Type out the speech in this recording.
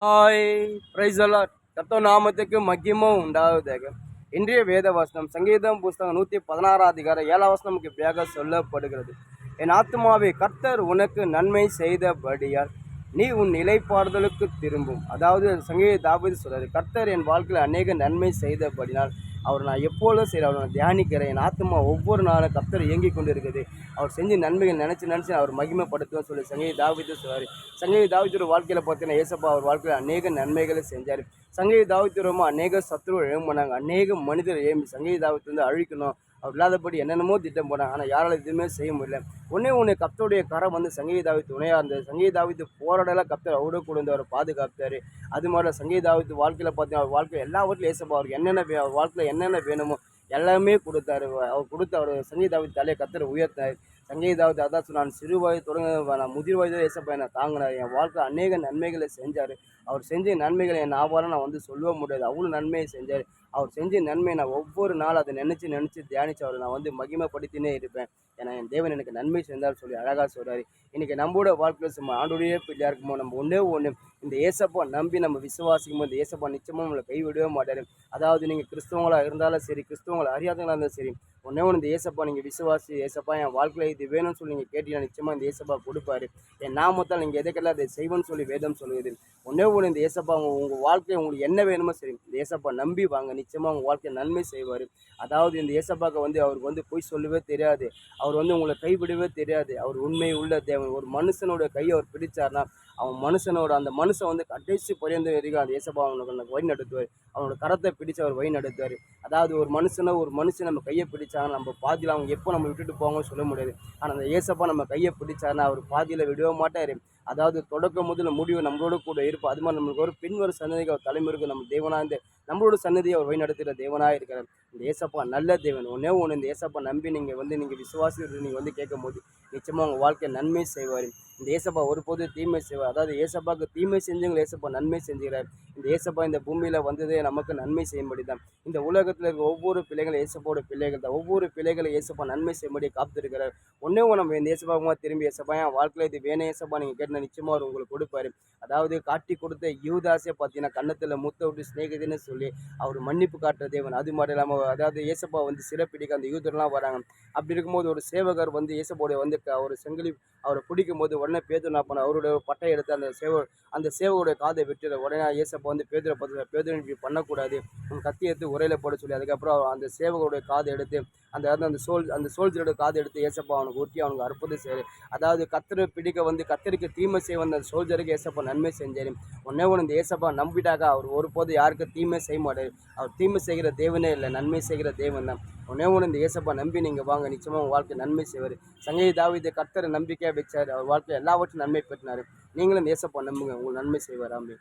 Hi, praise the Lord. கர்த்தர் நாமத்துக்கு மகிமை உண்டாவதாக. இன்றைய வேத வசனம் சங்கீதம் புஸ்தகம் 116 அதிகாரம் 7 வசனம் நமக்கு இப்படியாக சொல்லப்படுகிறது. என் ஆத்துமாவே கர்த்தர் உனக்கு நன்மை செய்தபடியால் நீ உன் நிலைப்பாறுதலுக்கு திரும்பும். அதாவது சங்கீத தாவீது சொல்றாரு, கர்த்தர் என் வாழ்க்கையில் அநேக நன்மை செய்தபடினால் அவர் நான் எப்பொழுதும் சரி அவர் நான் தியானிக்கிறேன். என் ஆத்மா ஒவ்வொரு நாளும் கர்த்தர் இயங்கி கொண்டு இருக்குது. அவர் செஞ்ச நன்மைகள் நினச்சி அவர் மகிமைப்படுத்துவேன் சொல்லி சங்கீத தாவீது சொல்றாரு. சங்கீத தாவீதோட வாழ்க்கையில் பார்த்தீங்கன்னா ஏசப்பா அவர் வாழ்க்கையில் அநேக நன்மைகளை செஞ்சார். சங்கீத தாவீது அநேக சத்துருவை எழும்பினாங்க, அநேக மனிதர் எழும்பி சங்கீத தாவீது வந்து அழிக்கணும், அவர் இல்லாதபடி என்னென்னமோ திட்டம் போனாங்க. ஆனால் யாரால் எதுவுமே செய்ய முடியல. ஒன்று கர்த்தருடைய கரம் வந்து சங்கீத தாவீது துணையாக இருந்தது. சங்கீத தாவீது போராடலாம் கர்த்தர் அவரோட கூட இருந்து அவரை பாதுகாத்தார். அது மாதிரி சங்கீத தாவீது வாழ்க்கையில் பார்த்தீங்கன்னா அவர் வாழ்க்கையில் எல்லாவற்றிலும் ஏசப்பா அவருக்கு அவர் வாழ்க்கையில் என்னென்ன வேணுமோ எல்லாமே கொடுத்தாரு. அவர் கொடுத்து அவர் சங்கீத தாவீது தலையை கர்த்தர் உயர்த்தார். சங்கீத தாவீது அதான் சொன்னான், சிறு வயது தொடங்க நான் முதிர் வயதில் ஏசப்பா என்னை தாங்கினார். என் வாழ்க்கை அநேக நன்மைகளை செஞ்சார். அவர் செஞ்ச நன்மைகளை என் ஆவாரம் நான் வந்து சொல்ல முடியாது, அவ்வளோ நன்மையை செஞ்சார். அவர் செஞ்ச நன்மை நான் ஒவ்வொரு நாள் அதை நினச்சி தியானித்து அவரை நான் வந்து மகிமைப்படுத்தினே இருப்பேன். ஏன்னா என் தேவன் எனக்கு நன்மை செஞ்சார் சொல்லி அழகாக சொல்கிறாரு. இன்றைக்கி நம்மளோட வாழ்க்கையில் சும்மா ஆண்டோடைய பிள்ளையாக இருக்குமோ நம்ம ஒன்று இந்த ஏசப்பா நம்பி நம்ம விசுவாசிக்கும் போது ஏசப்பா நிச்சயமாக நம்மளை கைவிடவே மாட்டார். அதாவது நீங்கள் கிறிஸ்தவங்களாக இருந்தாலும் சரி, கிறிஸ்தவங்களை அறியாதவங்களாக இருந்தாலும் சரி, ஒன்று இந்த ஏசப்பா நீங்கள் விசுவாசி, ஏசப்பா என் வாழ்க்கையில் இது வேணும்னு சொல்லி நீங்கள் கேட்டீங்கன்னா நிச்சயமாக இந்த ஏசப்பா கொடுப்பாரு. என் நாமத்தால் நீங்கள் எதைக்கெல்லாம் அதை செய்வோன்னு சொல்லி வேதம் சொல்லுது. ஒன்று இந்த ஏசப்பா உங்கள் வாழ்க்கையை உங்களுக்கு என்ன வேணுமோ சரி, இந்த ஏசப்பா நம்பி வாங்க, நிச்சயமாக உங்கள் வாழ்க்கையை நன்மை செய்வார். அதாவது இந்த ஏசப்பாவுக்கு வந்து அவருக்கு வந்து பொய் சொல்லவே தெரியாது, அவர் வந்து உங்களை கைவிடவே தெரியாது. அவர் உண்மை உள்ள தேவன். ஒரு மனுஷனோட கையை அவர் பிடிச்சார்னா அவன் மனுஷனோட அந்த மனுஷன் வந்து கடைசி பரியந்த வரைக்கும் அந்த ஏசப்பா அவனுக்கு வழி நடத்துவார். அவனோட கரத்தை பிடிச்சு அவர் வழி நடத்துவார். அதாவது ஒரு மனுஷன் நம்ம கையை பிடிச்சாங்கன்னா நம்ம பாதியில் அவங்க எப்போ நம்ம விட்டுட்டு போவாங்கன்னு சொல்ல முடியாது. ஆனால் அந்த ஏசப்பா நம்ம கையை பிடிச்சாருன்னா அவர் பாதியில் விடவே மாட்டார். அதாவது தொடக்கம் முதல்ல முடிவு நம்மளோட கூட இருப்போம். அது மாதிரி நம்மளுக்கு ஒரு பின்வரும் சன்னதிக்கு அவர் தலைமுறைக்கு நம்ம தேவனாக இருந்து நம்மளோட சன்னதியை அவர் வழி நடத்துகிற தேவனாக இருக்கிறார். இந்த ஏசப்பா நல்ல தேவன். ஒன்று இந்த ஏசப்பா நம்பி நீங்கள் விசுவாசி நீங்கள் வந்து கேட்கும் போது நிச்சயமாக உங்கள் வாழ்க்கையை நன்மை செய்வார். இந்த ஏசப்பா ஒருபோது தீமை செய்வார். அதாவது ஏசப்பாவுக்கு தீமை செஞ்சவங்களை ஏசப்பா நன்மை செஞ்சுக்கிறார். இந்த ஏசப்பா இந்த பூமியில் வந்ததே நமக்கு நன்மை செய்யும்படி தான். இந்த உலகத்தில் இருக்க ஒவ்வொரு பிள்ளைகளும் ஏசப்பாவோட பிள்ளைகள் தான். ஒவ்வொரு பிள்ளைகளை ஏசப்பா நன்மை செய்யும்படி காத்திருக்கிறார். நம்ம இந்த ஏசப்பாவுமா திரும்பி ஏசப்பா என் வாழ்க்கையில் இது வேணும் ஏசப்பா நீங்கள் கேட்டால் நிச்சயமாக அவர் உங்களுக்கு கொடுப்பாரு. அதாவது காட்டி கொடுத்த யூதாஸே பார்த்தீங்கன்னா கன்னத்தில் முத்த விட்டு சிநேகிதன்னு சொல்லி அவர் மன்னிப்பு காட்டுற தேவன். அது மட்டும் இல்லாமல் அதாவது ஏசப்பா வந்து சிறப்பிடிக்க அந்த யூதர்லாம் வராங்க. அப்படி இருக்கும்போது ஒரு சேவகர் வந்து ஏசப்போடைய வந்து ஒரு செங்கலி அவரை பிடிக்கும் போது உடனே பேதுரு என்ன பண்ண அவருடைய பட்டை எடுத்து அந்த சேவகருடைய காதை வெட்டுற உடனே ஏசப்பா வந்து பேதுரை பார்த்து, பேதுரு இப்படி பண்ணக்கூடாது, உன் கத்தி எடுத்து உரையில் போட சொல்லி அதுக்கப்புறம் அந்த சேவகருடைய காதை எடுத்து அந்த சோல்ஜரோட காதை எடுத்து ஏசப்பா அவனுக்கு ஒட்டி அவனுக்கு அற்புதம் செய்யுது. அதாவது கத்தரை பிடிக்க வந்து கத்தருக்கு தீமை செய்ய வந்த சோல்ஜருக்கு ஏசப்பா நன்மை செஞ்சார். ஒன்று இந்த ஏசப்பா நம்பிட்டாக்க அவர் ஒருபோது யாருக்கும் தீமை செய்ய மாட்டார். அவர் தீமை செய்கிற தேவனே இல்லை, நன்மை செய்கிற தேவன் தான். ஒன்று இந்த ஏசப்பா நம்பி நீங்கள் வாங்க, நிச்சயமாக உங்கள் வாழ்க்கை நன்மை செய்வார். சங்கீத தாவீது கர்த்தரை நம்பிக்கையாக வச்சார், அவர் வாழ்க்கை எல்லாவற்றும் நன்மை பெற்றினார். நீங்களும் இந்த ஏசப்பா நம்புங்க, உங்களுக்கு நன்மை செய்வார். ஆமென்.